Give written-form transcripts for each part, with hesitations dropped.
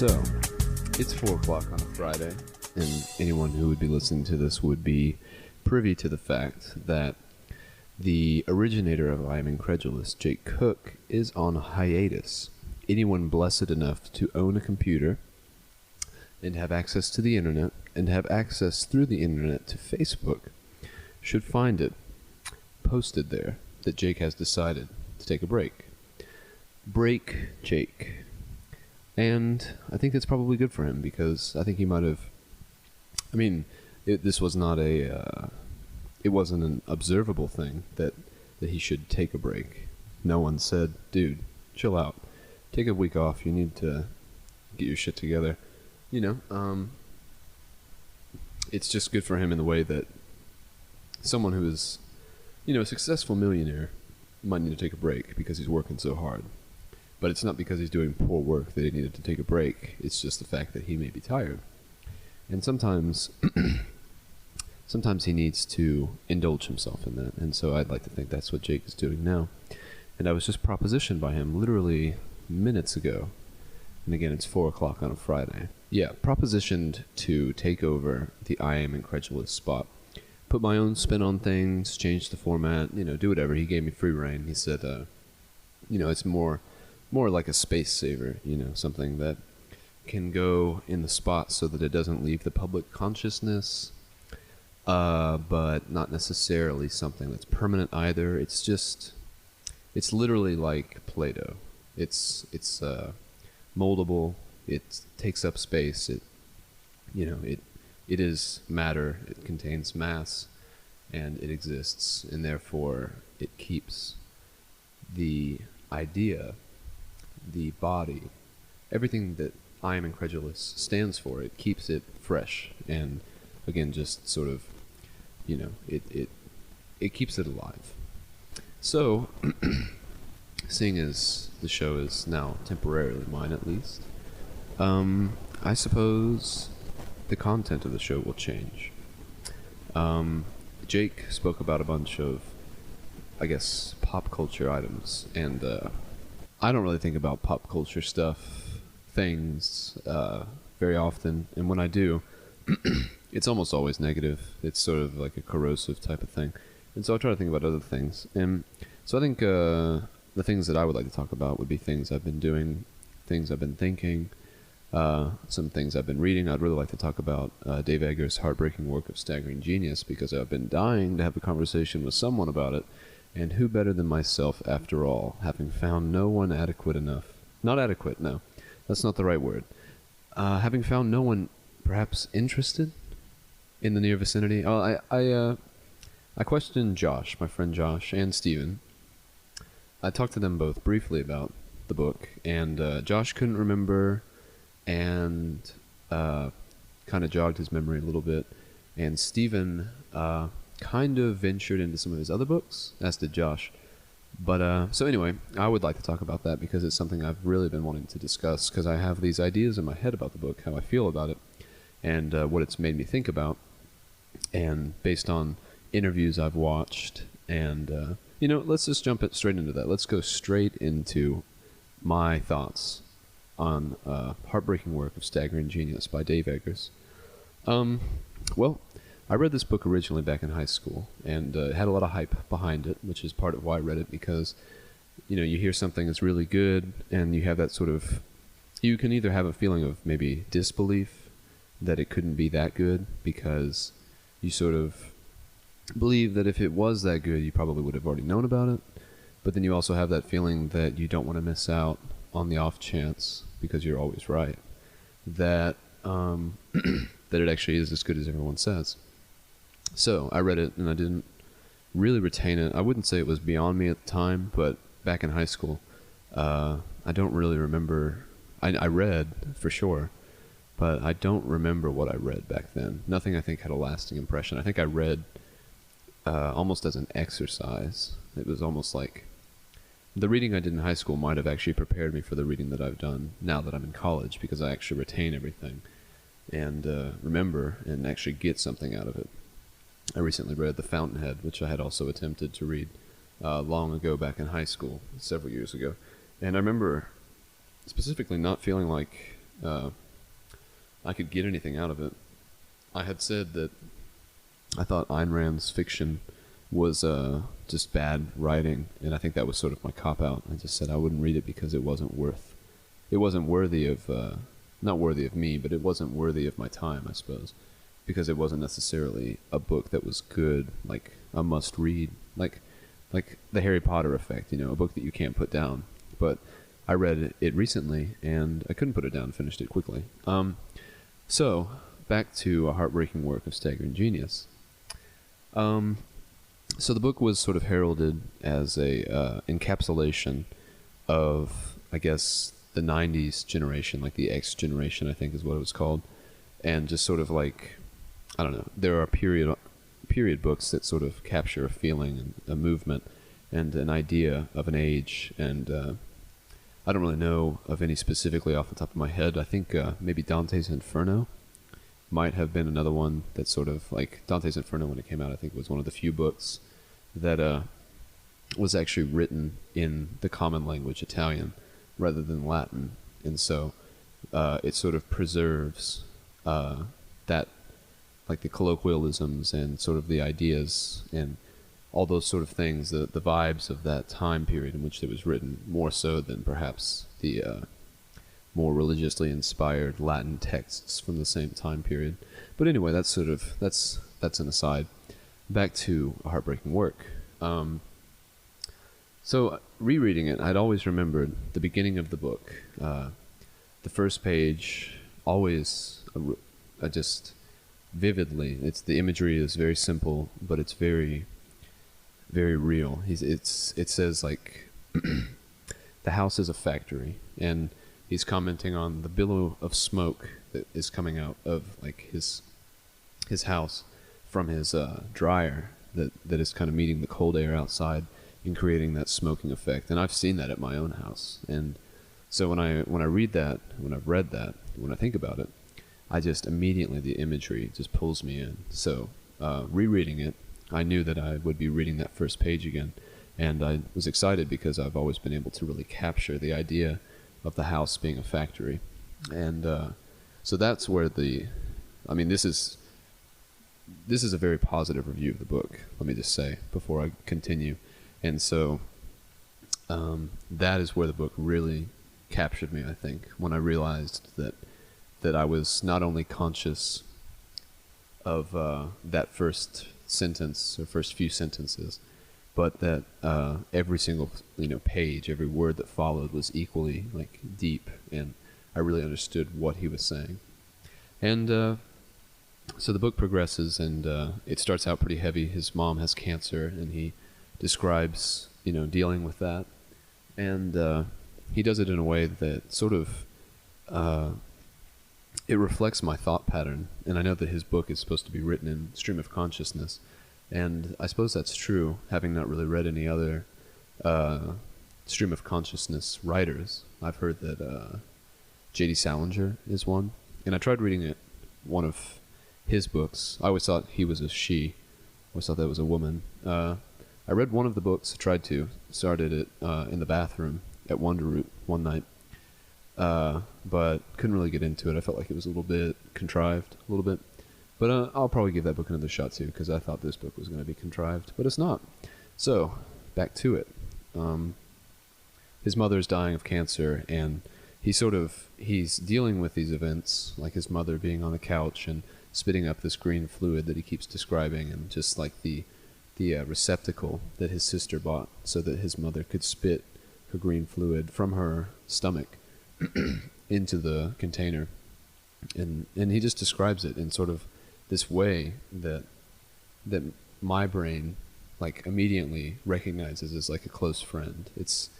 So, it's 4 o'clock on a Friday, and anyone who would be listening to this would be privy to the fact that the originator of Iamincredible, Jake Cook, is on hiatus. Anyone blessed enough to own a computer and have access to the internet and have access through the internet to Facebook should find it posted there that Jake has decided to take a break. Break Jake. And I think that's probably good for him, because I think he might have... this was not a... it wasn't an observable thing that he should take a break. No one said, dude, chill out. Take a week off. You need to get your shit together. It's just good for him in the way that someone who is, a successful millionaire might need to take a break because he's working so hard. But it's not because he's doing poor work that he needed to take a break. It's just the fact that he may be tired. And sometimes he needs to indulge himself in that. And so I'd like to think that's what Jake is doing now. And I was just propositioned by him literally minutes ago. And again, it's 4 o'clock on a Friday. Yeah, propositioned to take over the Iamincredible spot. Put my own spin on things, change the format, do whatever. He gave me free reign. He said, it's more like a space saver, something that can go in the spot so that it doesn't leave the public consciousness, but not necessarily something that's permanent either. It's literally like Play-Doh. It's moldable. It takes up space. It is matter. It contains mass, and it exists, and therefore it keeps the idea, the body, everything that Iamincredible stands for. It keeps it fresh, and again, just sort of, it keeps it alive. So, seeing as the show is now temporarily mine, at least, I suppose the content of the show will change. Jake spoke about a bunch of, I guess, pop culture items, and I don't really think about pop culture things very often, and when I do, it's almost always negative. It's sort of like a corrosive type of thing, and so I try to think about other things. And so I think the things that I would like to talk about would be things I've been doing, things I've been thinking, some things I've been reading. I'd really like to talk about Dave Eggers' heartbreaking work of Staggering Genius, because I've been dying to have a conversation with someone about it. And who better than myself, after all, having found no one adequate enough. Not adequate, no. That's not the right word. Having found no one perhaps interested in the near vicinity. I questioned Josh, my friend Josh, and Steven. I talked to them both briefly about the book, and Josh couldn't remember, and kind of jogged his memory a little bit. And Steven kind of ventured into some of his other books, as did Josh. But so anyway, I would like to talk about that because it's something I've really been wanting to discuss, because I have these ideas in my head about the book, how I feel about it, and what it's made me think about, and based on interviews I've watched. And let's just jump straight into that. Let's go straight into my thoughts on Heartbreaking Work of Staggering Genius by Dave Eggers. Well, I read this book originally back in high school, and it had a lot of hype behind it, which is part of why I read it, because, you hear something that's really good, and you have that sort of... You can either have a feeling of maybe disbelief that it couldn't be that good, because you sort of believe that if it was that good, you probably would have already known about it, but then you also have that feeling that you don't want to miss out on the off chance, because you're always right, that that it actually is as good as everyone says. So I read it, and I didn't really retain it. I wouldn't say it was beyond me at the time, but back in high school, I don't really remember. I read, for sure, but I don't remember what I read back then. Nothing, I think, had a lasting impression. I think I read almost as an exercise. It was almost like the reading I did in high school might have actually prepared me for the reading that I've done now that I'm in college, because I actually retain everything and remember and actually get something out of it. I recently read The Fountainhead, which I had also attempted to read long ago back in high school, several years ago. And I remember specifically not feeling like I could get anything out of it. I had said that I thought Ayn Rand's fiction was just bad writing, and I think that was sort of my cop-out. I just said I wouldn't read it because it wasn't worthy of, not worthy of me, but it wasn't worthy of my time, I suppose, because it wasn't necessarily a book that was good, like a must-read, like the Harry Potter effect, a book that you can't put down. But I read it recently, and I couldn't put it down, finished it quickly. So, back to A Heartbreaking Work of Staggering Genius. So the book was sort of heralded as a encapsulation of, I guess, the 90s generation, like the X generation, I think is what it was called. And just sort of like, I don't know, there are period books that sort of capture a feeling and a movement and an idea of an age. And I don't really know of any specifically off the top of my head. I think maybe Dante's Inferno might have been another one that sort of, like, Dante's Inferno, when it came out, I think was one of the few books that was actually written in the common language, Italian, rather than Latin. And so it sort of preserves that, like the colloquialisms and sort of the ideas and all those sort of things, the vibes of that time period in which it was written, more so than perhaps the more religiously inspired Latin texts from the same time period. But anyway, that's an aside. Back to A Heartbreaking Work. So rereading it, I'd always remembered the beginning of the book. The first page, always just vividly. The imagery is very simple, but it's very, very real. It says, like, the house is a factory, and he's commenting on the billow of smoke that is coming out of, like, his house from his dryer that is kind of meeting the cold air outside and creating that smoking effect. And I've seen that at my own house. And so when I read that, when I've read that, when I think about it, I just immediately, the imagery just pulls me in. So rereading it, I knew that I would be reading that first page again. And I was excited because I've always been able to really capture the idea of the house being a factory. And so that's where this is a very positive review of the book, let me just say, before I continue. And so that is where the book really captured me, I think, when I realized that I was not only conscious of that first sentence or first few sentences, but that every single page, every word that followed was equally, like, deep, and I really understood what he was saying. And so the book progresses, and it starts out pretty heavy. His mom has cancer, and he describes dealing with that, and he does it in a way that sort of it reflects my thought pattern. And I know that his book is supposed to be written in stream of consciousness, and I suppose that's true, having not really read any other stream of consciousness writers. I've heard that J.D. Salinger is one, and I tried reading one of his books. I always thought he was a she. I always thought that was a woman. I read one of the books, started it in the bathroom at Wonderroot one night, but couldn't really get into it. I felt like it was a little bit contrived, a little bit. But I'll probably give that book another shot too, because I thought this book was going to be contrived, but it's not. So, back to it. His mother's dying of cancer, and he's dealing with these events, like his mother being on the couch and spitting up this green fluid that he keeps describing, and just like the receptacle that his sister bought so that his mother could spit her green fluid from her stomach into the container. And he just describes it in sort of this way that my brain, like, immediately recognizes as, like, a close friend. It's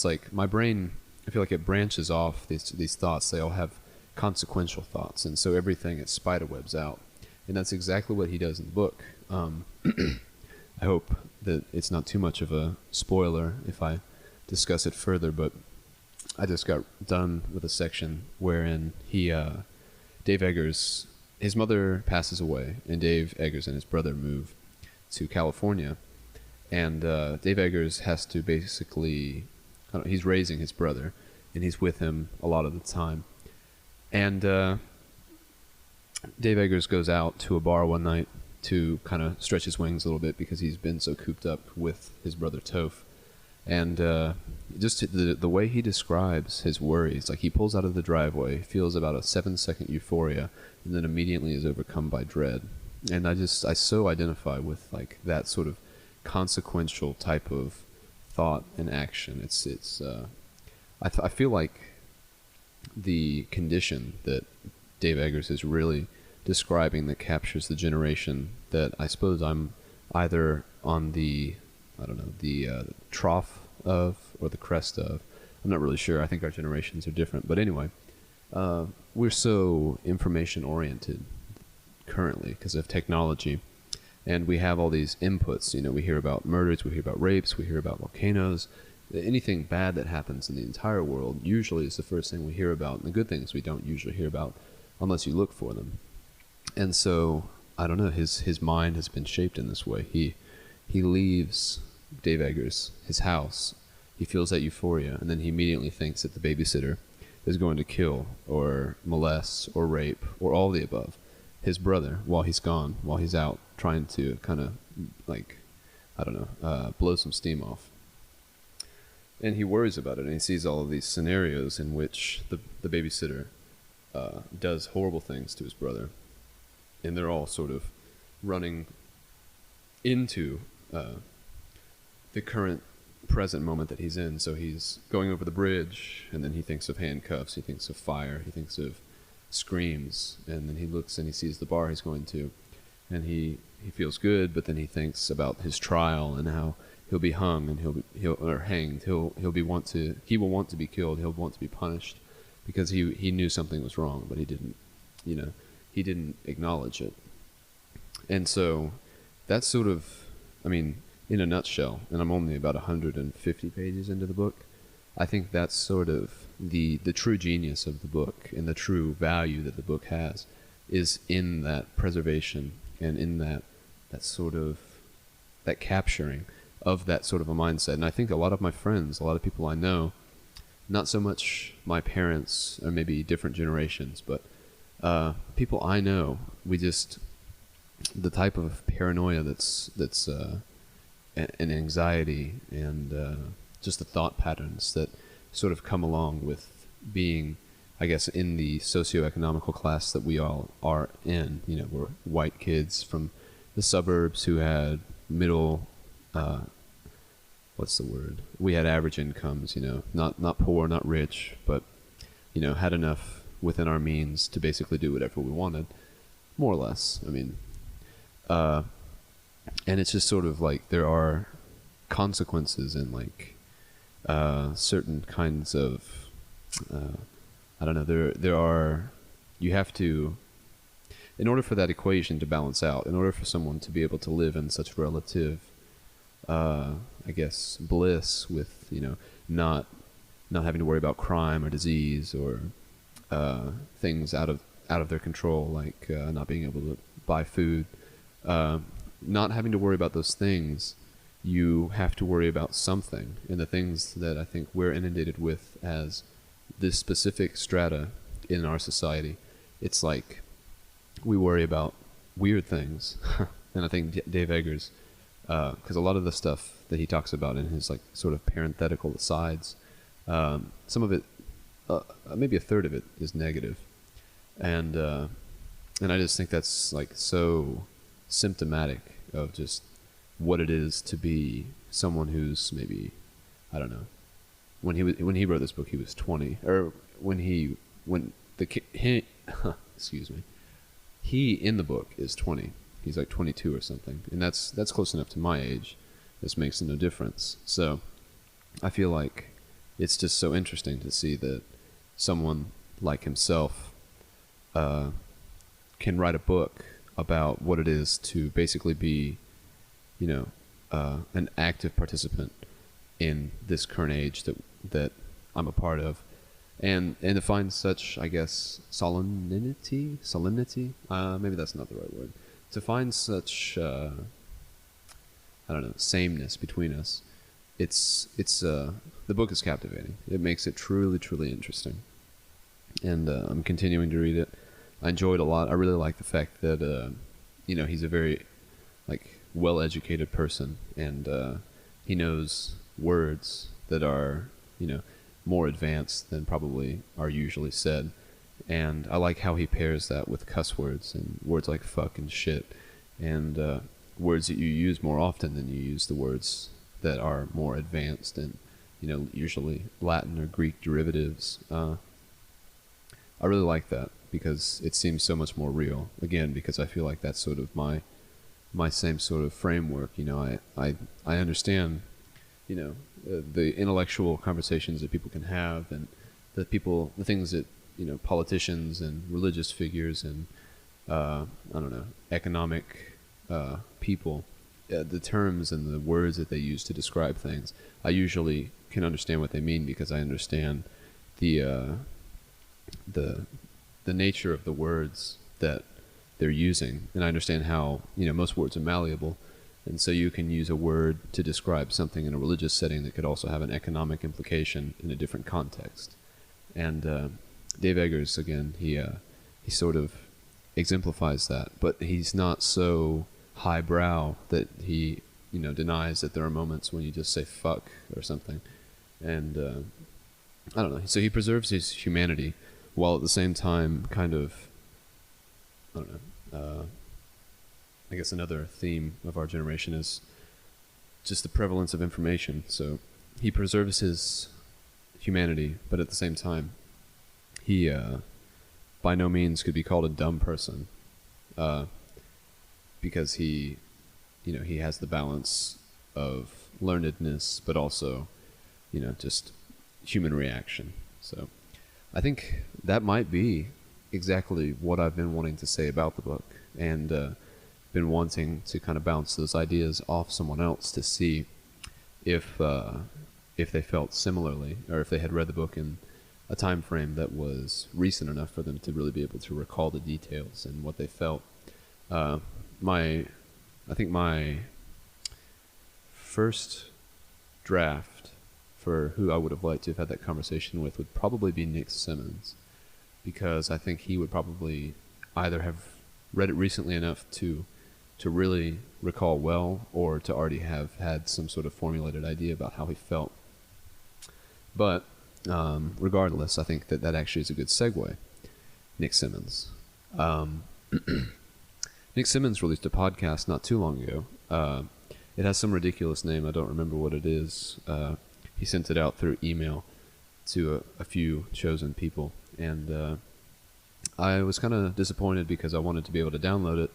like my brain, I feel like it branches off these thoughts. They all have consequential thoughts, and so everything it spiderwebs out. And that's exactly what he does in the book. I hope that it's not too much of a spoiler if I discuss it further, but I just got done with a section wherein Dave Eggers, his mother passes away, and Dave Eggers and his brother move to California, and Dave Eggers has to basically, he's raising his brother, and he's with him a lot of the time, And Dave Eggers goes out to a bar one night to kind of stretch his wings a little bit because he's been so cooped up with his brother Toph. And just the way he describes his worries, like he pulls out of the driveway, feels about a 7-second euphoria, and then immediately is overcome by dread. And I so identify with like that sort of consequential type of thought and action. I feel like the condition that Dave Eggers is really describing that captures the generation that I suppose I'm either on the trough of or the crest of. I'm not really sure. I think our generations are different. But anyway, we're so information oriented currently because of technology. And we have all these inputs. You know, we hear about murders, we hear about rapes, we hear about volcanoes. Anything bad that happens in the entire world usually is the first thing we hear about. And the good things we don't usually hear about unless you look for them. And so, I don't know, his mind has been shaped in this way. He leaves Dave Eggers, his house. He feels that euphoria, and then he immediately thinks that the babysitter is going to kill or molest or rape or all the above his brother while he's gone, while he's out trying to kind of, like, I don't know, blow some steam off. And he worries about it, and he sees all of these scenarios in which the babysitter does horrible things to his brother, and they're all sort of running into the current present moment that he's in. So he's going over the bridge, and then he thinks of handcuffs, he thinks of fire, he thinks of screams, and then he looks and he sees the bar he's going to, and he feels good, but then he thinks about his trial and how he'll be hung and he'll hanged. He will want to be killed. He'll want to be punished because he knew something was wrong, but he didn't acknowledge it. And so that's sort of, I mean, in a nutshell, and I'm only about 150 pages into the book, I think that's sort of the true genius of the book and the true value that the book has is in that preservation and in that sort of, that capturing of that sort of a mindset. And I think a lot of my friends, a lot of people I know, not so much my parents or maybe different generations, but people I know, the type of paranoia that's and anxiety and just the thought patterns that sort of come along with being, I guess, in the socioeconomical class that we all are in. You know, we're white kids from the suburbs who had middle, what's the word? We had average incomes, you know, not poor, not rich, but, you know, had enough within our means to basically do whatever we wanted, more or less. I mean, and it's just sort of like there are consequences and like certain kinds of I don't know, there are, you have to, in order for that equation to balance out, in order for someone to be able to live in such relative I guess bliss with, you know, not having to worry about crime or disease or things out of their control, like not being able to buy food, not having to worry about those things, you have to worry about something. And the things that I think we're inundated with as this specific strata in our society, it's like we worry about weird things. And I think Dave Eggers, because a lot of the stuff that he talks about in his like sort of parenthetical asides, some of it, maybe a third of it, is negative, and I just think that's like so symptomatic of just what it is to be someone who's maybe, I don't know, when he wrote this book he was 20, or he excuse me, he in the book is 20. He's like 22 or something, and that's close enough to my age. This makes no difference. So I feel like it's just so interesting to see that someone like himself can write a book about what it is to basically be, you know, an active participant in this current age that I'm a part of, and to find such, I guess, solemnity. Maybe that's not the right word. To find such, I don't know, sameness between us. It's the book is captivating. It makes it truly, truly interesting. and I'm continuing to read it. I enjoyed it a lot. I really like the fact that he's a very like well-educated person, and he knows words that are more advanced than probably are usually said. And I like how he pairs that with cuss words and words like fuck and shit, and words that you use more often than you use the words that are more advanced and usually Latin or Greek derivatives. I really like that because it seems so much more real. Again, because I feel like that's sort of my same sort of framework. I understand the intellectual conversations that people can have, and the things that politicians and religious figures and I don't know, economic people, the terms and the words that they use to describe things. I usually can understand what they mean because I understand the nature of the words that they're using, and I understand how most words are malleable, and so you can use a word to describe something in a religious setting that could also have an economic implication in a different context. And Dave Eggers, again, he sort of exemplifies that, but he's not so highbrow that he denies that there are moments when you just say fuck or something, and I don't know. So he preserves his humanity while at the same time kind of, I don't know, I guess another theme of our generation is just the prevalence of information. So he preserves his humanity, but at the same time, he by no means could be called a dumb person, because he has the balance of learnedness, but also, just human reaction. So I think that might be exactly what I've been wanting to say about the book, and been wanting to kind of bounce those ideas off someone else to see if they felt similarly, or if they had read the book in a time frame that was recent enough for them to really be able to recall the details and what they felt. I think my first draft for who I would have liked to have had that conversation with would probably be Nick Simmons, because I think he would probably either have read it recently enough to really recall well, or to already have had some sort of formulated idea about how he felt. But regardless, I think that actually is a good segue. Nick Simmons. Nick Simmons released a podcast not too long ago. It has some ridiculous name. I don't remember what it is. He sent it out through email to a few chosen people, and I was kind of disappointed because I wanted to be able to download it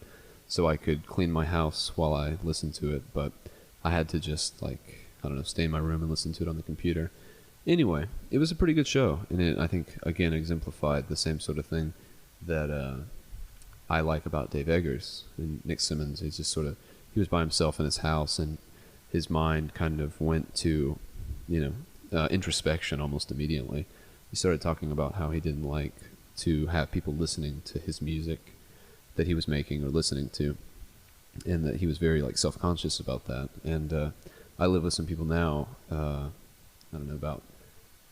so I could clean my house while I listened to it, but I had to just, stay in my room and listen to it on the computer. Anyway, it was a pretty good show, and it, I think, again, exemplified the same sort of thing that I like about Dave Eggers. And Nick Simmons, he was by himself in his house, and his mind kind of went to, introspection almost immediately. He started talking about how he didn't like to have people listening to his music that he was making or listening to, and that he was very self-conscious about that. And I live with some people now, I don't know, about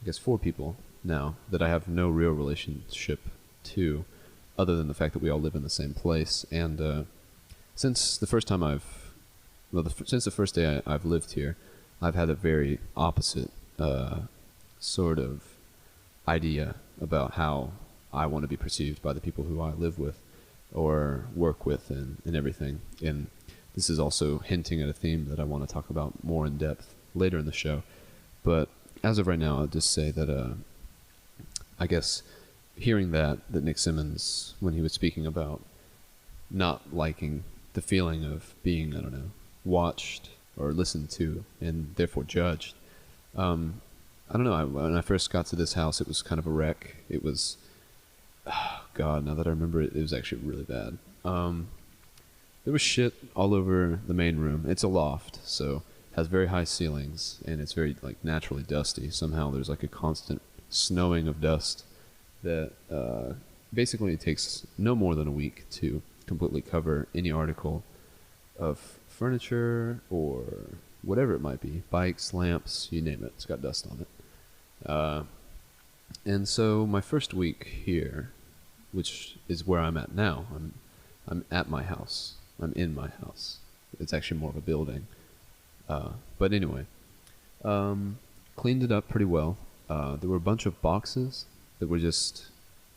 I guess 4 people now that I have no real relationship to, other than the fact that we all live in the same place. And since the first day I've lived here, I've had a very opposite sort of idea about how I want to be perceived by the people who I live with or work with, and everything. And this is also hinting at a theme that I want to talk about more in depth later in the show. But as of right now, I'll just say that I guess hearing that Nick Simmons, when he was speaking about not liking the feeling of being, I don't know, watched or listened to and therefore judged, I don't know, when I first got to this house, it was kind of a wreck. It was, oh God, now that I remember it, it was actually really bad. There was shit all over the main room. It's a loft, so has very high ceilings, and it's very naturally dusty. Somehow there's a constant snowing of dust that basically it takes no more than a week to completely cover any article of furniture or whatever it might be, bikes, lamps, you name it. It's got dust on it. And so my first week here, which is where I'm at now, I'm at my house. I'm in my house. It's actually more of a building. But anyway, cleaned it up pretty well. There were a bunch of boxes that were just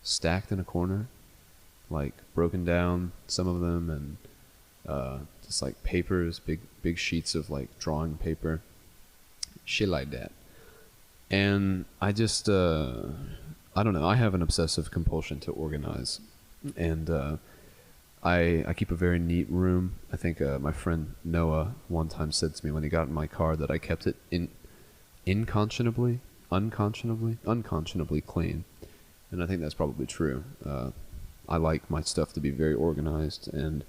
stacked in a corner, like broken down, some of them, and just like papers, big sheets of like drawing paper, shit like that. And I just, I don't know. I have an obsessive compulsion to organize, and I keep a very neat room. I think my friend Noah one time said to me when he got in my car that I kept it unconscionably clean, and I think that's probably true. I like my stuff to be very organized, and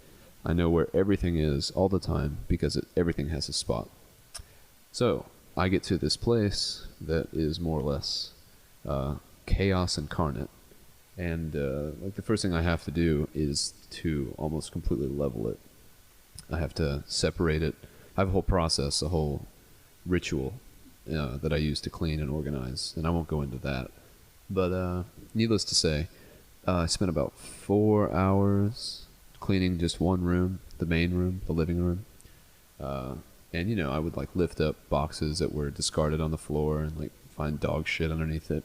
I know where everything is all the time because everything has a spot. So I get to this place that is more or less chaos incarnate, and like the first thing I have to do is to almost completely level it. I have to separate it. I have a whole process, a whole ritual that I use to clean and organize, and I won't go into that. But needless to say, I spent about 4 hours cleaning just one room, the main room, the living room. And you know, I would like lift up boxes that were discarded on the floor and like find dog shit underneath it.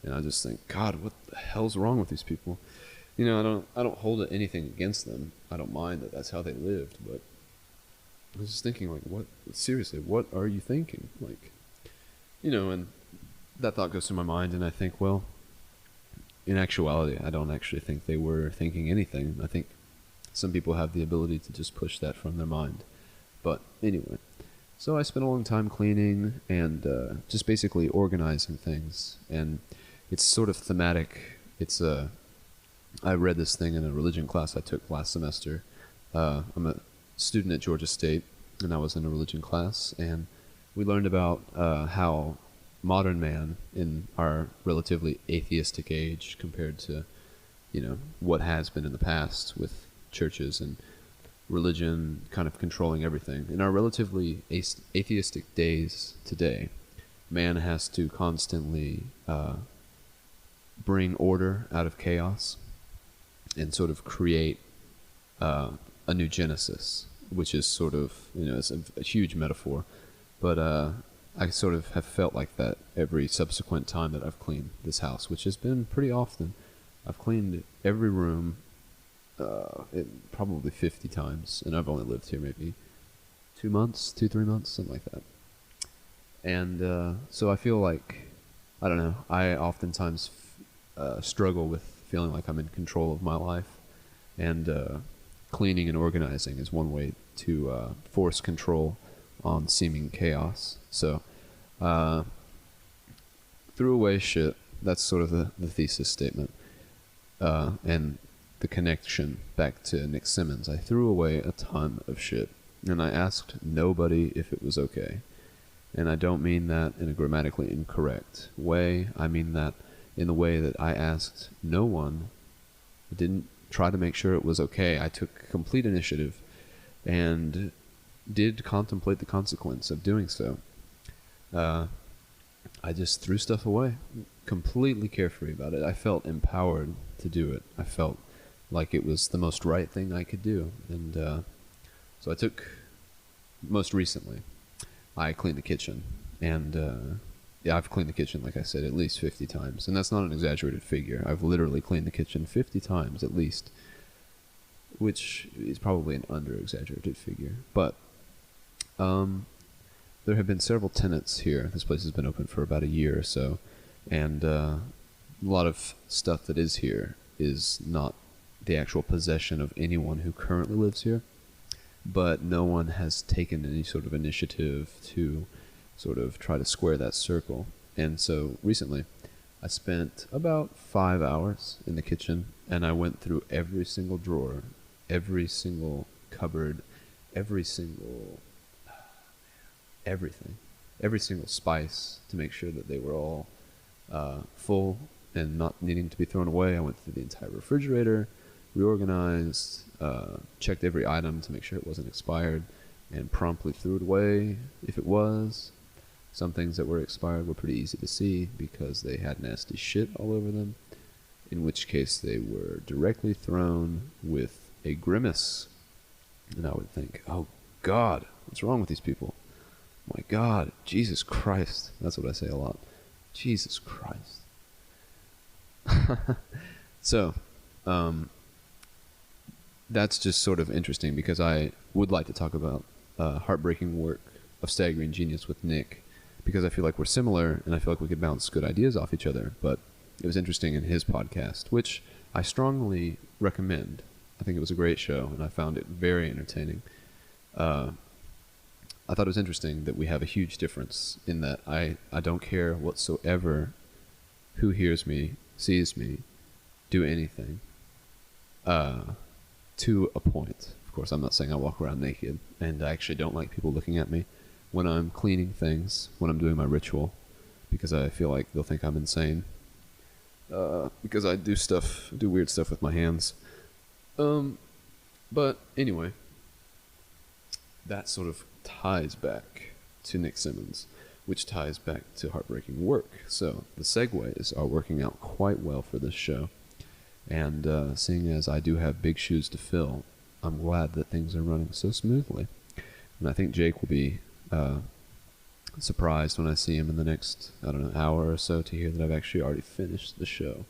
And I just think, God, what the hell's wrong with these people? You know, I don't hold anything against them. I don't mind that that's how they lived, but I was just thinking, like, what? Seriously, what are you thinking? Like, you know, and that thought goes through my mind, and I think, well, in actuality, I don't actually think they were thinking anything. I think some people have the ability to just push that from their mind. But anyway, so I spent a long time cleaning and just basically organizing things, and it's sort of thematic. It's I read this thing in a religion class I took last semester. I'm a student at Georgia State, and I was in a religion class, and we learned about how modern man in our relatively atheistic age compared to, you know, what has been in the past with churches and religion kind of controlling everything. In our relatively atheistic days today, man has to constantly bring order out of chaos and sort of create a new genesis, which is sort of, you know, it's a huge metaphor, but I sort of have felt like that every subsequent time that I've cleaned this house, which has been pretty often. I've cleaned every room probably 50 times, and I've only lived here maybe 3 months, something like that. And so I feel like, I don't know, I oftentimes struggle with feeling like I'm in control of my life, and cleaning and organizing is one way to force control on seeming chaos. So threw away shit. That's sort of the thesis statement. And the connection back to Nick Simmons. I threw away a ton of shit, and I asked nobody if it was okay. And I don't mean that in a grammatically incorrect way. I mean that in the way that I asked no one. I didn't try to make sure it was okay. I took complete initiative and did contemplate the consequence of doing so. I just threw stuff away, completely carefree about it. I felt empowered to do it. I felt like it was the most right thing I could do. And so I took, most recently, I cleaned the kitchen. And yeah, I've cleaned the kitchen, like I said, at least 50 times. And that's not an exaggerated figure. I've literally cleaned the kitchen 50 times at least, which is probably an under-exaggerated figure. But there have been several tenants here. This place has been open for about a year or so. And a lot of stuff that is here is not the actual possession of anyone who currently lives here, but no one has taken any sort of initiative to sort of try to square that circle. And so recently I spent about 5 hours in the kitchen, and I went through every single drawer, every single cupboard, every single spice to make sure that they were all full and not needing to be thrown away. I went through the entire refrigerator, reorganized, checked every item to make sure it wasn't expired, and promptly threw it away if it was. Some things that were expired were pretty easy to see because they had nasty shit all over them, in which case they were directly thrown with a grimace. And I would think, oh God, what's wrong with these people? My God, Jesus Christ. That's what I say a lot. Jesus Christ. So, that's just sort of interesting because I would like to talk about heartbreaking work of Staggering Genius with Nick, because I feel like we're similar and I feel like we could bounce good ideas off each other. But it was interesting in his podcast, which I strongly recommend. I think it was a great show and I found it very entertaining. I thought it was interesting that we have a huge difference in that I don't care whatsoever who hears me, sees me, do anything, to a point. Of course, I'm not saying I walk around naked, and I actually don't like people looking at me when I'm cleaning things, when I'm doing my ritual, because I feel like they'll think I'm insane, because I do weird stuff with my hands. But anyway, that sort of ties back to Nick Simmons, which ties back to heartbreaking work. So the segues are working out quite well for this show. And seeing as I do have big shoes to fill, I'm glad that things are running so smoothly. And I think Jake will be surprised when I see him in the next, hour or so to hear that I've actually already finished the show,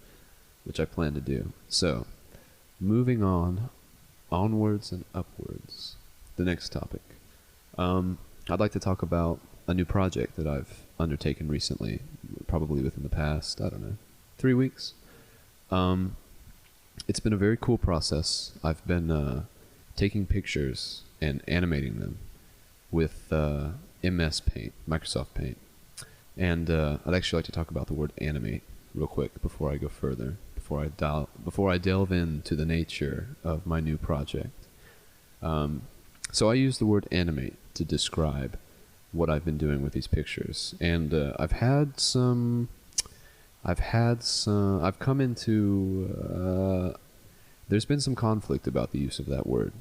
which I plan to do. So, moving on, onwards and upwards. The next topic. I'd like to talk about a new project that I've undertaken recently, probably within the past, 3 weeks. It's been a very cool process. I've been taking pictures and animating them with MS Paint, Microsoft Paint. And I'd actually like to talk about the word animate real quick before I go further, before I delve into the nature of my new project. So I use the word animate to describe what I've been doing with these pictures. And I've come into, there's been some conflict about the use of that word,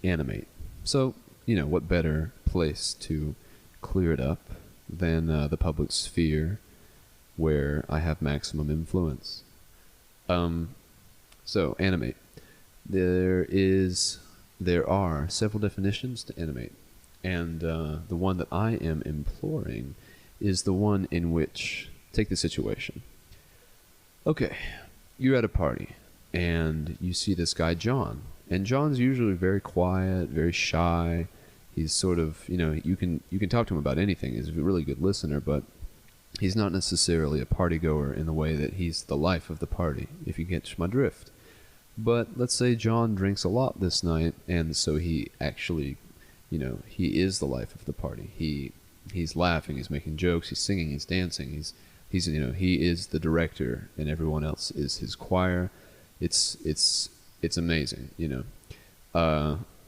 animate. So, what better place to clear it up than the public sphere where I have maximum influence. So, animate. There are several definitions to animate, and the one that I am imploring is the one in which, take the situation. Okay, you're at a party, and you see this guy, John. And John's usually very quiet, very shy. He's sort of, you can talk to him about anything. He's a really good listener, but he's not necessarily a partygoer in the way that he's the life of the party, if you catch my drift. But let's say John drinks a lot this night, and so he actually, he is the life of the party. He's laughing, he's making jokes, he's singing, he's dancing, he is the director, and everyone else is his choir. It's amazing, and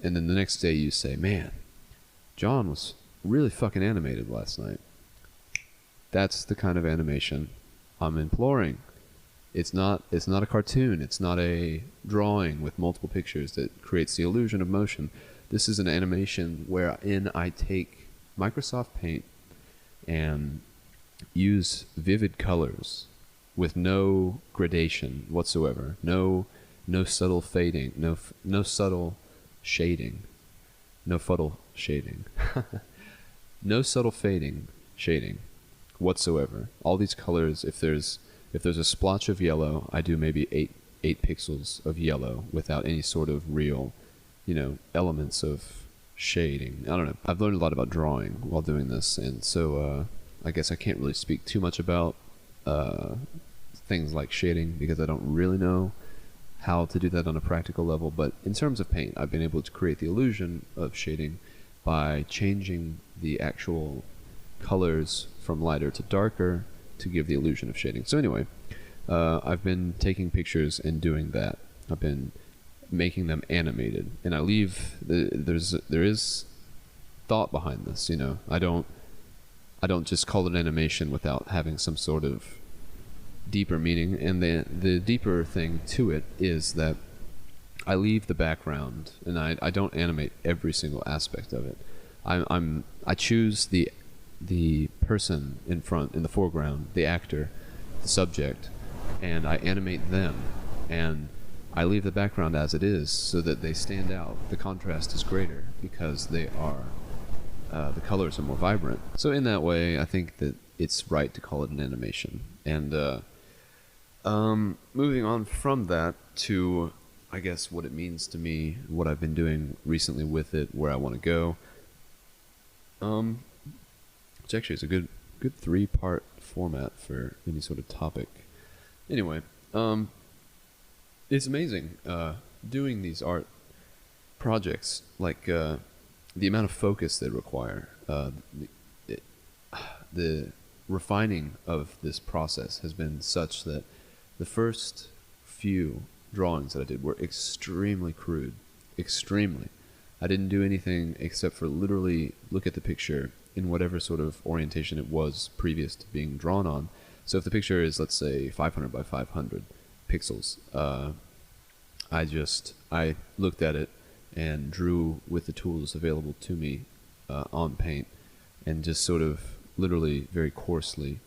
then the next day you say, man, John was really fucking animated last night. That's the kind of animation I'm imploring. It's not a cartoon. It's not a drawing with multiple pictures that creates the illusion of motion. This is an animation wherein I take Microsoft Paint and use vivid colors with no gradation whatsoever. No subtle fading. No subtle shading. No fuddle shading. No subtle shading whatsoever. All these colors, if there's a splotch of yellow, I do maybe 8 pixels of yellow without any sort of real, elements of shading. I don't know. I've learned a lot about drawing while doing this, and so I guess I can't really speak too much about things like shading because I don't really know how to do that on a practical level. But in terms of paint, I've been able to create the illusion of shading by changing the actual colors from lighter to darker to give the illusion of shading. So anyway, I've been taking pictures and doing that. I've been making them animated, and I leave there is thought behind this. I don't just call it animation without having some sort of deeper meaning. And the deeper thing to it is that I leave the background, and I don't animate every single aspect of it. I choose the the person in front, in the foreground, the actor, the subject, and I animate them, and I leave the background as it is so that they stand out. The contrast is greater because they are, the colors are more vibrant. So in that way, I think that it's right to call it an animation. And moving on from that to, I guess, what it means to me, what I've been doing recently with it, where I want to go. Which actually is a good 3-part format for any sort of topic. Anyway, it's amazing doing these art projects, like the amount of focus they require. The refining of this process has been such that the first few drawings that I did were extremely crude. Extremely. I didn't do anything except for literally look at the picture in whatever sort of orientation it was previous to being drawn on. So if the picture is, let's say, 500 by 500 pixels, I looked at it and drew with the tools available to me on Paint, and just sort of literally very coarsely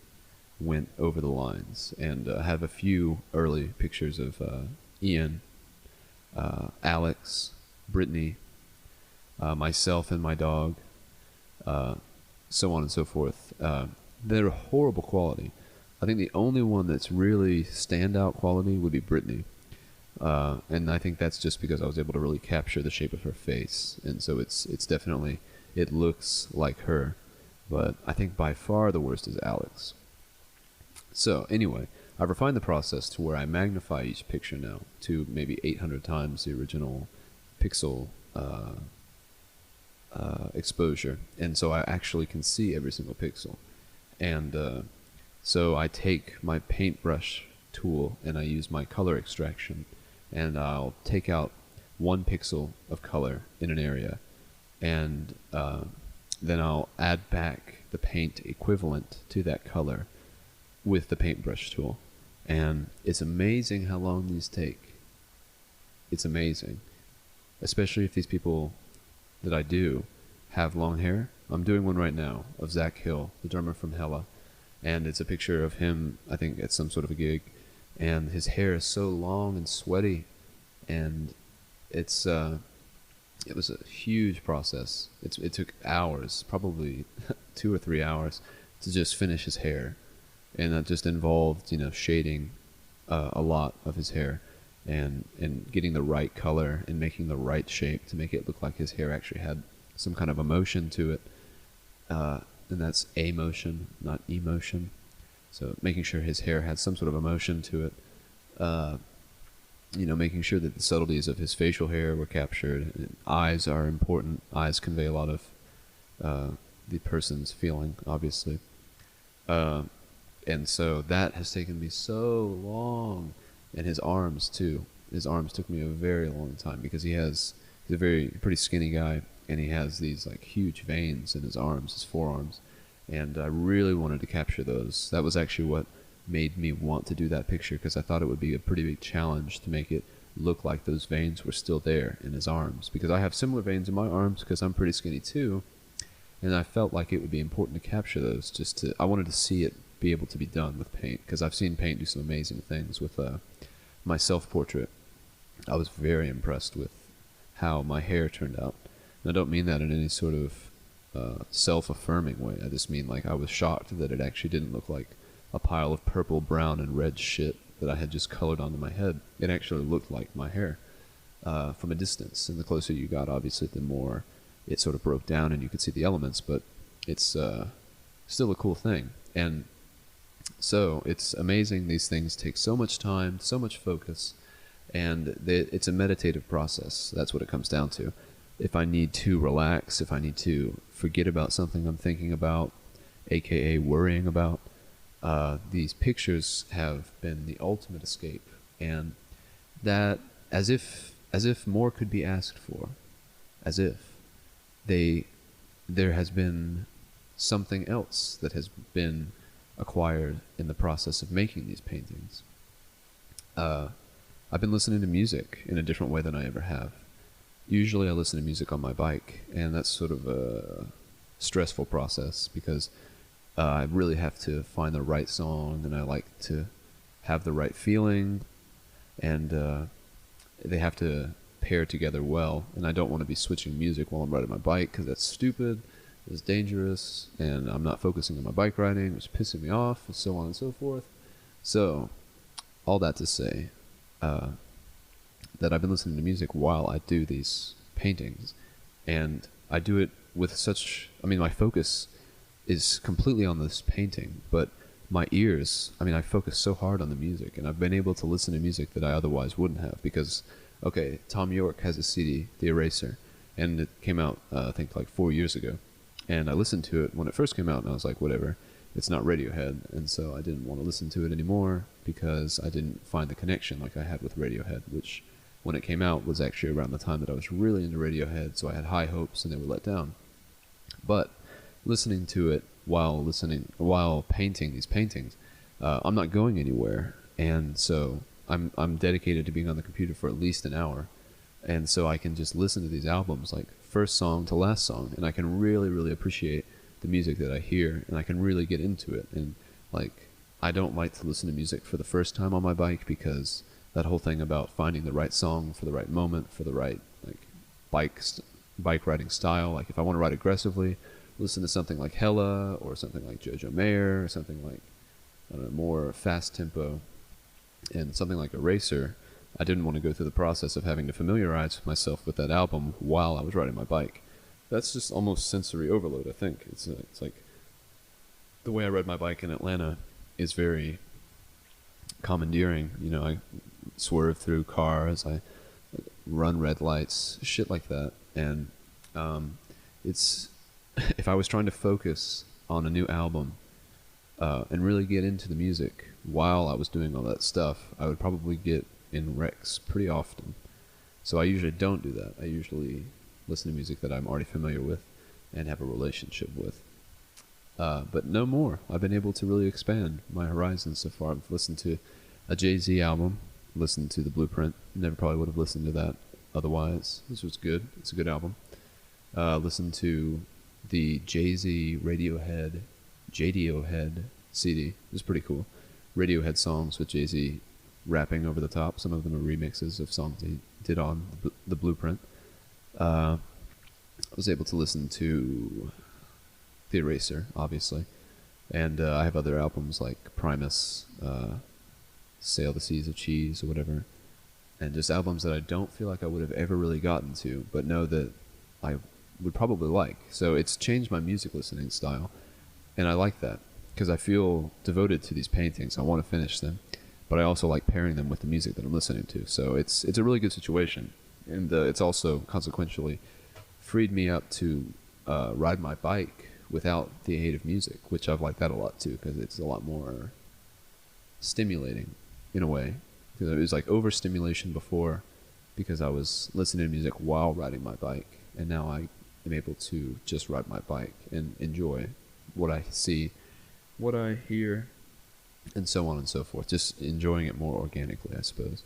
went over the lines. And I have a few early pictures of Ian, Alex, Brittany, myself and my dog, so on and so forth. They're horrible quality. I think the only one that's really standout quality would be Brittany. And I think that's just because I was able to really capture the shape of her face. And so it's definitely, it looks like her. But I think by far the worst is Alex. So anyway, I've refined the process to where I magnify each picture now to maybe 800 times the original pixel exposure. And so I actually can see every single pixel. And so I take my paintbrush tool and I use my color extraction, and I'll take out 1 pixel of color in an area, and then I'll add back the paint equivalent to that color with the paintbrush tool. And it's amazing how long these take. It's amazing. Especially if these people that I do have long hair. I'm doing one right now of Zach Hill, the drummer from Hella. And it's a picture of him, I think, at some sort of a gig. And his hair is so long and sweaty. And it was a huge process. It took hours, probably 2 or 3 hours, to just finish his hair. And that just involved, shading a lot of his hair and getting the right color and making the right shape to make it look like his hair actually had some kind of emotion to it. And that's emotion, not emotion. So making sure his hair had some sort of emotion to it. Making sure that the subtleties of his facial hair were captured. And eyes are important. Eyes convey a lot of the person's feeling, obviously. And so that has taken me so long. And his arms, too. His arms took me a very long time because he's a pretty skinny guy. And he has these like huge veins in his arms, his forearms. And I really wanted to capture those. That was actually what made me want to do that picture, because I thought it would be a pretty big challenge to make it look like those veins were still there in his arms. Because I have similar veins in my arms because I'm pretty skinny too. And I felt like it would be important to capture those. I wanted to see it be able to be done with paint, because I've seen paint do some amazing things with my self-portrait. I was very impressed with how my hair turned out. And I don't mean that in any sort of self-affirming way. I just mean like I was shocked that it actually didn't look like a pile of purple, brown, and red shit that I had just colored onto my head. It actually looked like my hair from a distance. And the closer you got, obviously, the more it sort of broke down and you could see the elements. But it's still a cool thing. And so it's amazing. These things take so much time, so much focus, and it's a meditative process. That's what it comes down to. If I need to relax, if I need to forget about something I'm thinking about, aka worrying about, these pictures have been the ultimate escape. And that, as if more could be asked for, as if there has been something else that has been acquired in the process of making these paintings. I've been listening to music in a different way than I ever have. Usually I listen to music on my bike, and that's sort of a stressful process because I really have to find the right song, and I like to have the right feeling, and they have to pair together well. And I don't want to be switching music while I'm riding my bike because that's stupid, it's dangerous, and I'm not focusing on my bike riding, which is pissing me off, and so on and so forth. So, all that to say, that I've been listening to music while I do these paintings, and I do it with such, I mean, my focus is completely on this painting, but my ears, I mean, I focus so hard on the music, and I've been able to listen to music that I otherwise wouldn't have, because, okay, Tom York has a CD, The Eraser, and it came out, I think, like 4 years ago, and I listened to it when it first came out, and I was like, whatever, it's not Radiohead, and so I didn't want to listen to it anymore, because I didn't find the connection like I had with Radiohead, which, when it came out, was actually around the time that I was really into Radiohead, so I had high hopes, and they were let down. But listening to it while painting these paintings, I'm not going anywhere, and so I'm dedicated to being on the computer for at least an hour, and so I can just listen to these albums like first song to last song, and I can really appreciate the music that I hear, and I can really get into it. And like, I don't like to listen to music for the first time on my bike, because that whole thing about finding the right song for the right moment, for the right like bike riding style. Like if I want to ride aggressively, listen to something like Hella, or something like Jojo Mayer, or something like, I don't know, more fast tempo, and something like Eraser. I didn't want to go through the process of having to familiarize myself with that album while I was riding my bike. That's just almost sensory overload, I think. It's like the way I ride my bike in Atlanta is very commandeering. You know, I swerve through cars, I run red lights, shit like that. And it's if I was trying to focus on a new album and really get into the music while I was doing all that stuff, I would probably get in wrecks pretty often. So I usually don't do that. I usually listen to music that I'm already familiar with and have a relationship with. But no more. I've been able to really expand my horizons so far. I've listened to a Jay-Z album, listened to The Blueprint. Never probably would have listened to that otherwise. This was good. It's a good album. Listened to the Jay-Z Radiohead JDO-Head CD. It was pretty cool. Radiohead songs with Jay-Z rapping over the top. Some of them are remixes of songs he did on The Blueprint. I was able to listen to The Eraser, obviously. And I have other albums like Primus, Sail the Seas of Cheese, or whatever. And just albums that I don't feel like I would have ever really gotten to, but know that I would probably like. So it's changed my music listening style. And I like that, because I feel devoted to these paintings. I want to finish them. But I also like pairing them with the music that I'm listening to. So it's a really good situation. And it's also consequentially freed me up to ride my bike without the aid of music, which I've liked that a lot too, because it's a lot more stimulating in a way. Because it was like overstimulation before, because I was listening to music while riding my bike, and now I am able to just ride my bike and enjoy what I see, what I hear, and so on and so forth. Just enjoying it more organically, I suppose.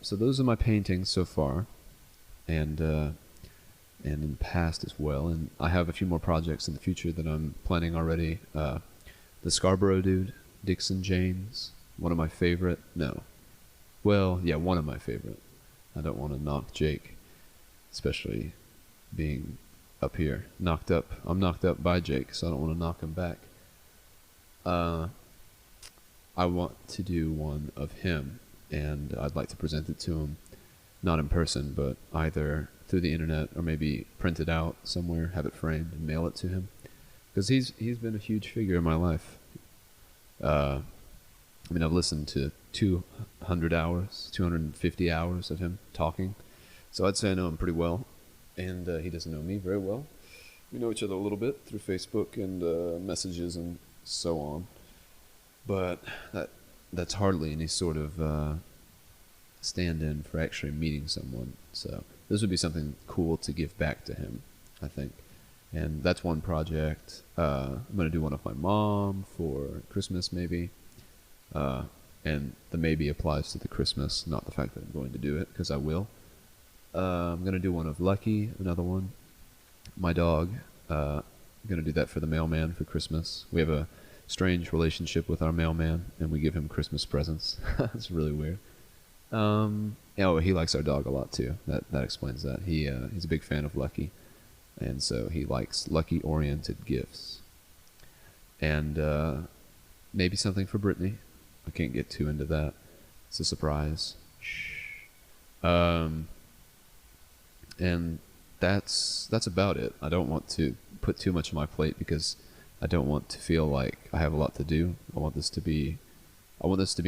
So those are my paintings so far, and in the past as well. And I have a few more projects in the future that I'm planning already. The Scarborough dude, Dixon James, one of my favorite. No. Well, yeah, one of my favorite. I don't want to knock Jake, especially being up here. Knocked up. I'm knocked up by Jake, so I don't want to knock him back. I want to do one of him, and I'd like to present it to him, not in person, but either through the internet or maybe print it out somewhere, have it framed, and mail it to him. Because he's been a huge figure in my life. I mean, I've listened to 200 hours, 250 hours of him talking, so I'd say I know him pretty well, and he doesn't know me very well. We know each other a little bit through Facebook and messages and so on, but that's hardly any sort of stand-in for actually meeting someone. So this would be something cool to give back to him, I think. And that's one project. I'm going to do one of my mom for Christmas, maybe. And the maybe applies to the Christmas, not the fact that I'm going to do it, because I will. I'm going to do one of Lucky, another one. My dog, gonna do that for the mailman for Christmas. We have a strange relationship with our mailman, and we give him Christmas presents. It's really weird. Oh, he likes our dog a lot too. That explains that. He's a big fan of Lucky, and so he likes Lucky-oriented gifts. And maybe something for Brittany. I can't get too into that. It's a surprise. Shh. And that's about it. I don't want to put too much on my plate because I don't want to feel like I have a lot to do. I want this to be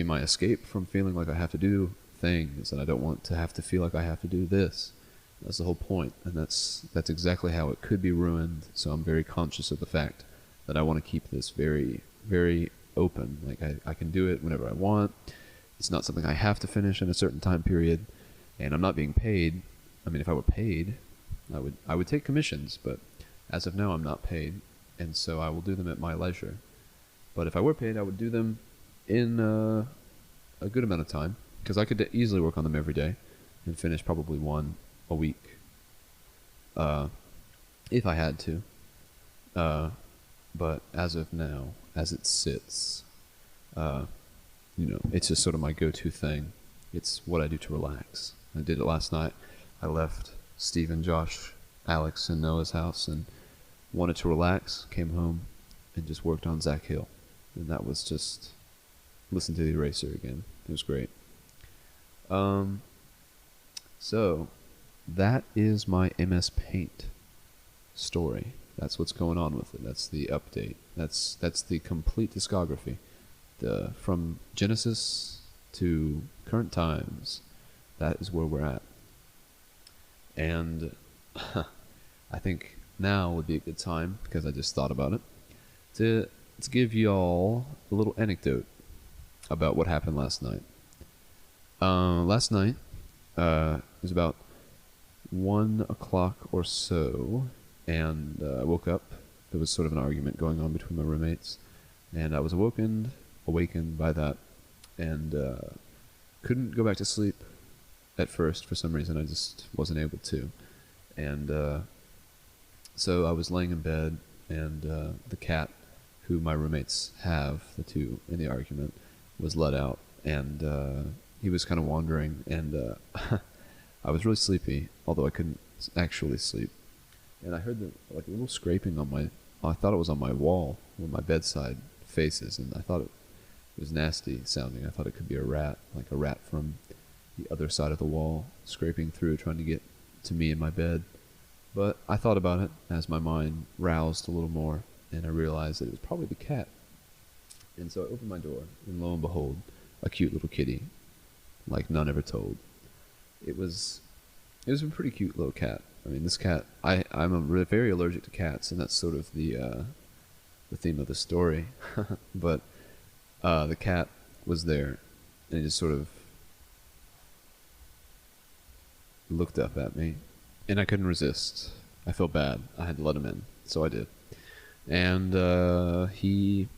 my escape from feeling like I have to do things, and I don't want to have to feel like I have to do this. That's the whole point, and that's exactly how it could be ruined. So I'm very conscious of the fact that I want to keep this very, very open. Like I can do it whenever I want. It's not something I have to finish in a certain time period, and I'm not being paid. I mean, if I were paid, I would take commissions, but as of now, I'm not paid, and so I will do them at my leisure. But if I were paid, I would do them in a good amount of time, because I could easily work on them every day and finish probably one a week, if I had to. But as of now, as it sits, it's just sort of my go-to thing. It's what I do to relax. I did it last night. I left Stephen, Josh, Alex, and Noah's house and wanted to relax, came home, and just worked on Zach Hill. And that was just listen to the Eraser again. It was great. So that is my MS Paint story. That's what's going on with it. That's the update. That's the complete discography. From Genesis to current times, that is where we're at. And I think now would be a good time, because I just thought about it, to give y'all a little anecdote about what happened last night. Last night, it was about 1 o'clock or so, and I woke up. There was sort of an argument going on between my roommates, and I was awakened by that, and couldn't go back to sleep at first for some reason. I just wasn't able to, and so I was laying in bed, and the cat, who my roommates have, the two in the argument, was let out, and he was kind of wandering, and I was really sleepy, although I couldn't actually sleep, and I heard a little scraping on I thought it was on my wall where my bedside faces, and I thought it was nasty sounding. I thought it could be a rat, like a rat from the other side of the wall, scraping through, trying to get to me in my bed. But I thought about it as my mind roused a little more, and I realized that it was probably the cat. And so I opened my door, and lo and behold, a cute little kitty, like none ever told. It was a pretty cute little cat. I mean, this cat, I'm very allergic to cats, and that's sort of the theme of the story. But the cat was there, and he just sort of looked up at me, and I couldn't resist. I felt bad. I had to let him in, so I did. And he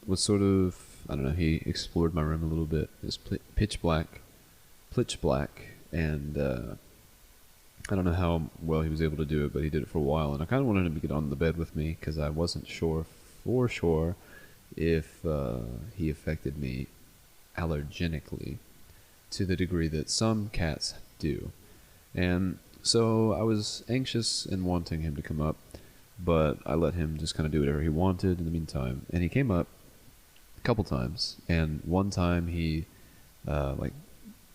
was sort of, I don't know, he explored my room a little bit. It was pitch black, and I don't know how well he was able to do it, but he did it for a while, and I kind of wanted him to get on the bed with me, because I wasn't sure if he affected me allergenically to the degree that some cats do. And so I was anxious and wanting him to come up, but I let him just kind of do whatever he wanted in the meantime. And he came up a couple times, and one time he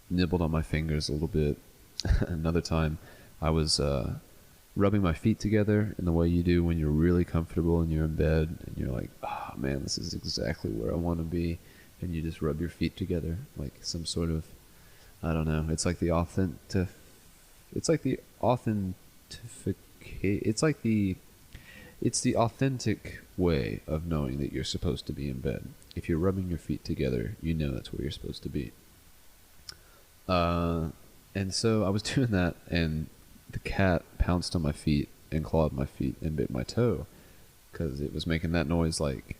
nibbled on my fingers a little bit. Another time I was rubbing my feet together in the way you do when you're really comfortable and you're in bed and you're like, oh man, this is exactly where I want to be, and you just rub your feet together like some sort of, I don't know, it's like the authentic way of knowing that you're supposed to be in bed. If you're rubbing your feet together, you know that's where you're supposed to be. And so I was doing that, and the cat pounced on my feet and clawed my feet and bit my toe, because it was making that noise, like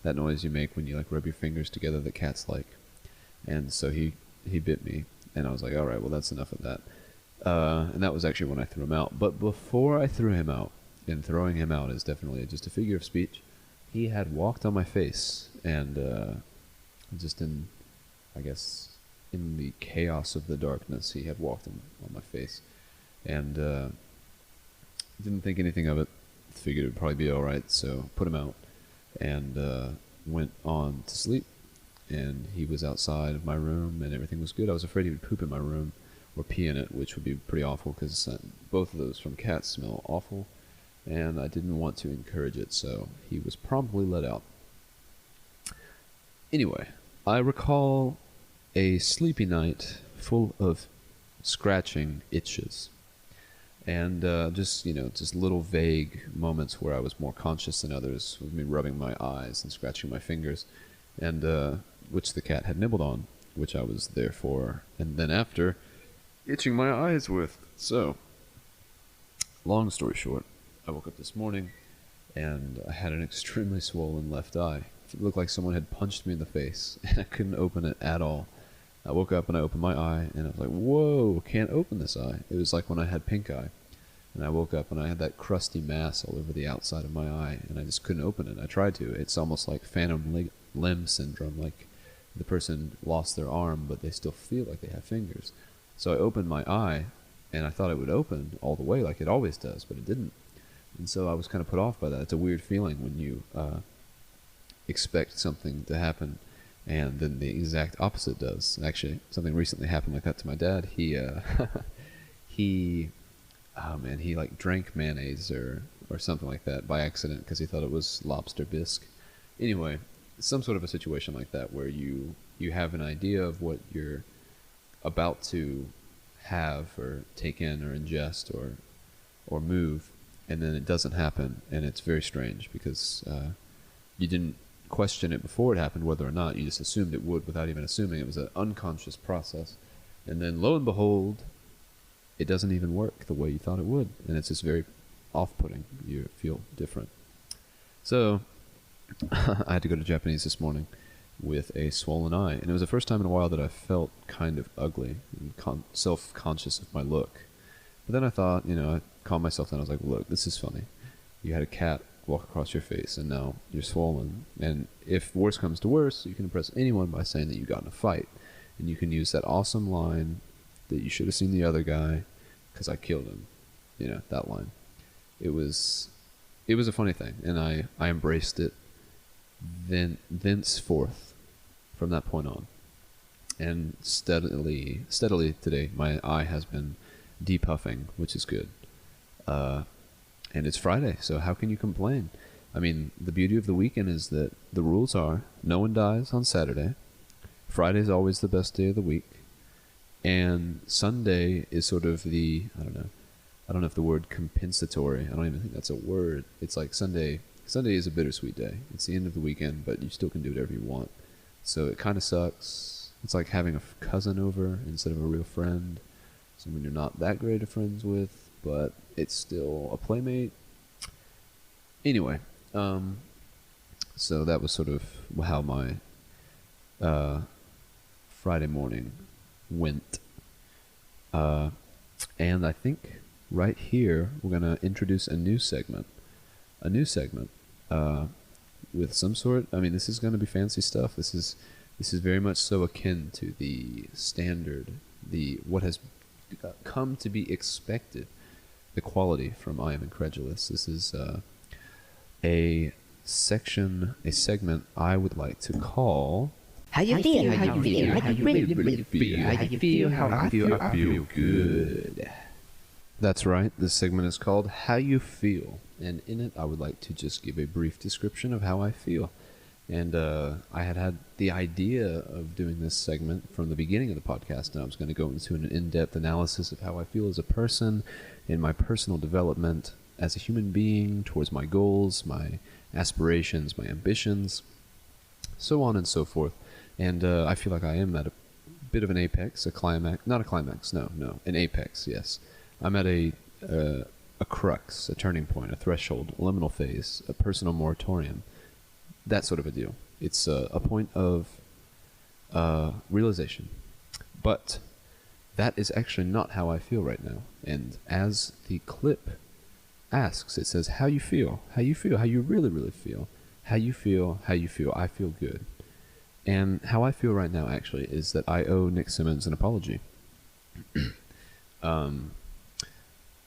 that noise you make when you like rub your fingers together that cats like. And so he bit me, and I was like, all right, well, that's enough of that. And that was actually when I threw him out. But before I threw him out, and throwing him out is definitely just a figure of speech, he had walked on my face, and just in, I guess, in the chaos of the darkness, he had walked on my face. And didn't think anything of it. Figured it would probably be alright, so put him out. And went on to sleep. And he was outside of my room, and everything was good. I was afraid he would poop in my room, or pee in it, which would be pretty awful, because both of those from cats smell awful. And I didn't want to encourage it, so he was promptly let out. Anyway, I recall a sleepy night full of scratching itches. And just little vague moments where I was more conscious than others, with me rubbing my eyes and scratching my fingers, and which the cat had nibbled on, which I was there for, and then after, itching my eyes with. So, long story short, I woke up this morning, and I had an extremely swollen left eye. It looked like someone had punched me in the face, and I couldn't open it at all. I woke up and I opened my eye, and I was like, whoa, can't open this eye. It was like when I had pink eye. And I woke up and I had that crusty mass all over the outside of my eye, and I just couldn't open it. I tried to. It's almost like phantom limb syndrome, like the person lost their arm, but they still feel like they have fingers. So I opened my eye, and I thought it would open all the way like it always does, but it didn't. And so I was kind of put off by that. It's a weird feeling when you expect something to happen, and then the exact opposite does. Actually, something recently happened like that to my dad. He like drank mayonnaise or something like that by accident because he thought it was lobster bisque. Anyway, some sort of a situation like that where you have an idea of what you're about to have or take in or ingest or move, and then it doesn't happen, and it's very strange because you didn't question it before it happened whether or not. You just assumed it would without even assuming. It was an unconscious process, and then lo and behold, it doesn't even work the way you thought it would, and it's just very off-putting. You feel different. So I had to go to Japanese this morning with a swollen eye, and it was the first time in a while that I felt kind of ugly and self-conscious of my look. But then I thought, I calmed myself down. I was like, look, this is funny. You had a cat walk across your face, and now you're swollen. And if worse comes to worse, you can impress anyone by saying that you got in a fight. And you can use that awesome line that you should have seen the other guy because I killed him. That line. It was a funny thing, and I embraced it thenceforth from that point on. And steadily today, my eye has been depuffing, which is good. And it's Friday, so how can you complain? I mean, the beauty of the weekend is that the rules are no one dies on Saturday. Friday's always the best day of the week. And Sunday is sort of the, I don't know if the word compensatory, I don't even think that's a word. It's like Sunday is a bittersweet day. It's the end of the weekend, but you still can do whatever you want. So it kind of sucks. It's like having a cousin over instead of a real friend. Someone you're not that great of friends with, but it's still a playmate. Anyway, so that was sort of how my Friday morning went. And I think right here we're going to introduce a new segment with some sort, this is going to be fancy stuff. This is very much so akin to the standard, what has come to be expected, the quality from Iamincredible. This is a segment I would like to call How you feel, how you feel, how you really feel, how you feel, how I feel good. That's right. This segment is called How You Feel, and in it I would like to just give a brief description of how I feel. And I had the idea of doing this segment from the beginning of the podcast, and I was going to go into an in-depth analysis of how I feel as a person in my personal development as a human being towards my goals, my aspirations, my ambitions, so on and so forth. And I feel like I am at a bit of an apex, a climax, not a climax, no, an apex, yes. I'm at a crux, a turning point, a threshold, a liminal phase, a personal moratorium, that sort of a deal. It's a point of realization. But that is actually not how I feel right now. And as the clip asks, it says, how you feel, how you feel, how you really, really feel, how you feel, how you feel, I feel good. And how I feel right now, actually, is that I owe Nick Simmons an apology.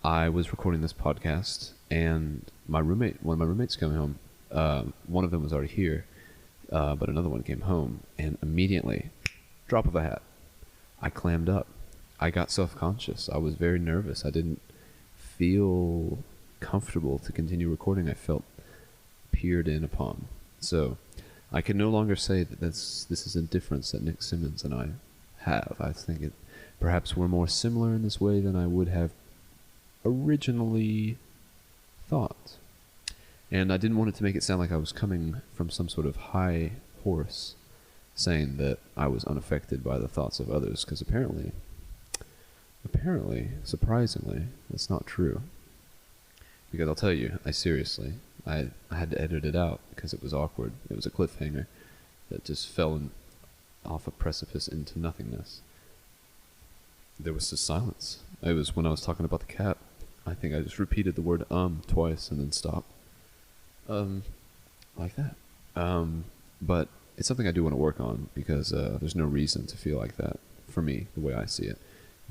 I was recording this podcast, and one of my roommates came home. One of them was already here, but another one came home, and immediately, drop of a hat, I clammed up. I got self-conscious. I was very nervous. I didn't feel comfortable to continue recording. I felt peered in upon. So I can no longer say that this is a difference that Nick Simmons and I have. I think perhaps we're more similar in this way than I would have originally thought. And I didn't want it to make it sound like I was coming from some sort of high horse saying that I was unaffected by the thoughts of others, because apparently, surprisingly, that's not true. Because I'll tell you, I had to edit it out because it was awkward. It was a cliffhanger that just fell off a precipice into nothingness. There was just silence. It was when I was talking about the cat. I think I just repeated the word twice and then stopped. Like that. But it's something I do want to work on because there's no reason to feel like that for me, the way I see it.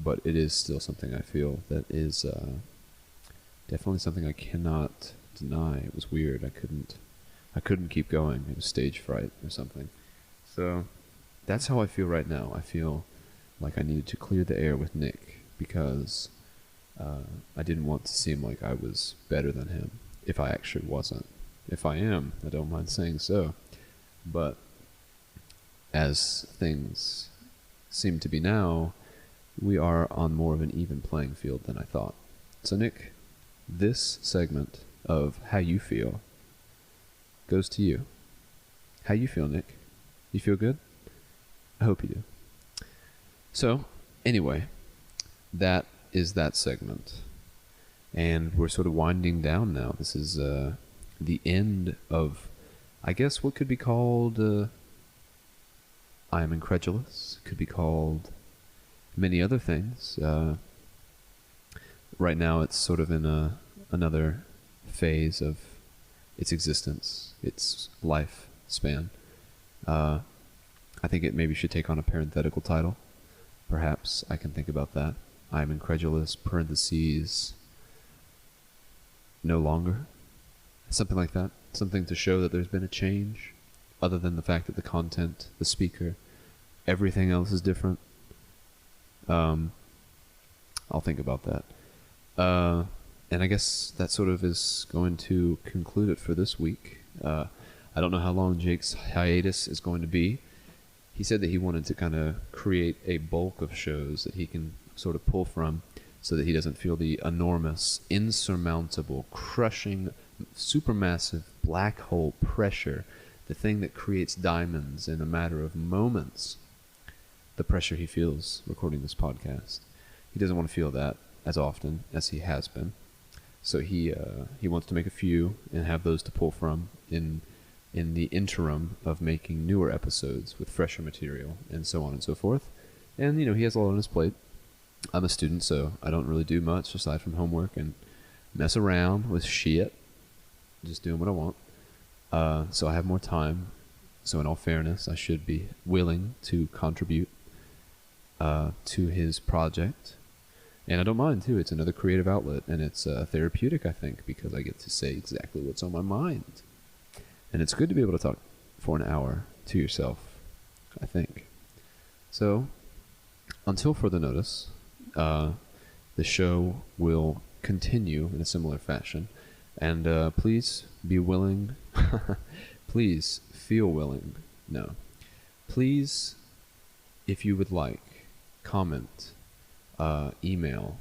But it is still something I feel that is definitely something I cannot deny. It was weird. I couldn't keep going. It was stage fright or something. So that's how I feel right now. I feel like I needed to clear the air with Nick because I didn't want to seem like I was better than him if I actually wasn't. If I am, I don't mind saying so. But as things seem to be now, we are on more of an even playing field than I thought. So Nick, this segment of How You Feel goes to you. How you feel, Nick? You feel good? I hope you do. So, anyway, that is that segment. And we're sort of winding down now. This is the end of, I guess, what could be called I Am Incredulous. Could be called many other things. Right now it's sort of in another phase of its existence, its lifespan. I think it maybe should take on a parenthetical title. Perhaps I can think about that. I Am Incredulous, parentheses, no longer. Something like that. Something to show that there's been a change, other than the fact that the content, the speaker, everything else is different. I'll think about that. And I guess that sort of is going to conclude it for this week. I don't know how long Jake's hiatus is going to be. He said that he wanted to kind of create a bulk of shows that he can sort of pull from so that he doesn't feel the enormous, insurmountable, crushing, supermassive black hole pressure, the thing that creates diamonds in a matter of moments, the pressure he feels recording this podcast. He doesn't want to feel that as often as he has been. So he wants to make a few and have those to pull from in the interim of making newer episodes with fresher material and so on and so forth. And, he has a lot on his plate. I'm a student, so I don't really do much aside from homework and mess around with shit. Just doing what I want. So I have more time. So in all fairness, I should be willing to contribute to his project. And I don't mind, too. It's another creative outlet, and it's therapeutic, I think, because I get to say exactly what's on my mind. And it's good to be able to talk for an hour to yourself, I think. So, until further notice, the show will continue in a similar fashion. And please be willing, please feel willing, no. Please, if you would like, comment, email,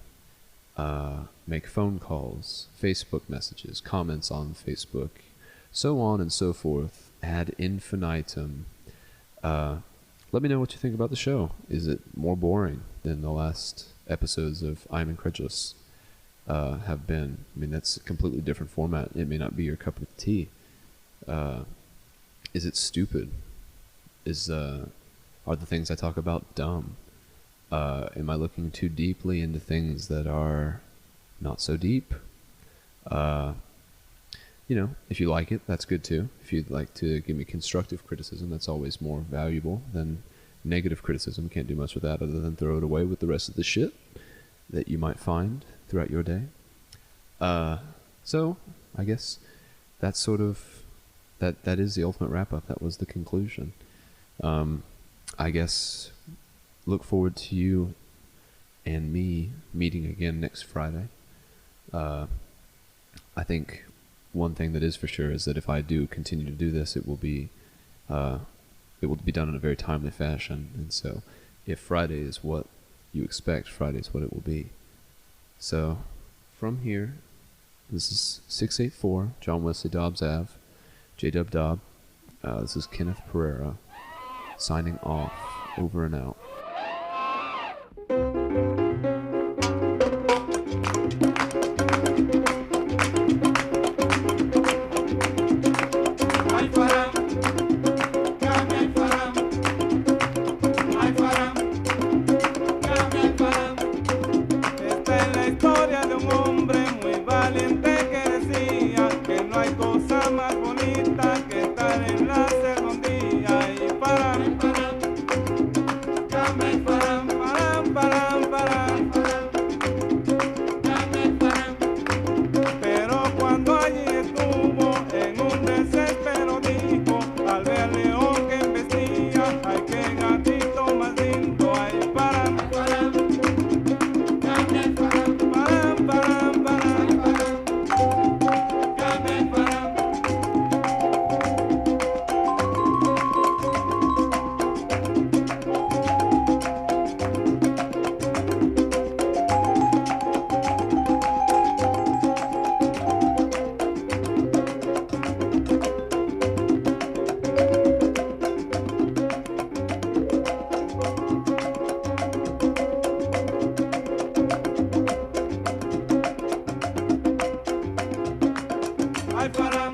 make phone calls, Facebook messages, comments on Facebook, so on and so forth, ad infinitum. Let me know what you think about the show. Is it more boring than the last episodes of I'm Incredulous have been? I mean, that's a completely different format. It may not be your cup of tea. Is it stupid? Are the things I talk about dumb? Am I looking too deeply into things that are not so deep? If you like it, that's good too. If you'd like to give me constructive criticism, that's always more valuable than negative criticism. Can't do much with that other than throw it away with the rest of the shit that you might find throughout your day. So I guess that's sort of that is the ultimate wrap up. That was the conclusion. I guess look forward to you and me meeting again next Friday. I think one thing that is for sure is that if I do continue to do this, it will be done in a very timely fashion. And so if Friday is what you expect, Friday is what it will be. So from here, this is 684 John Wesley Dobbs Ave, J-Dub Dobb. This is Kenneth Pereira signing off. Over and out. Para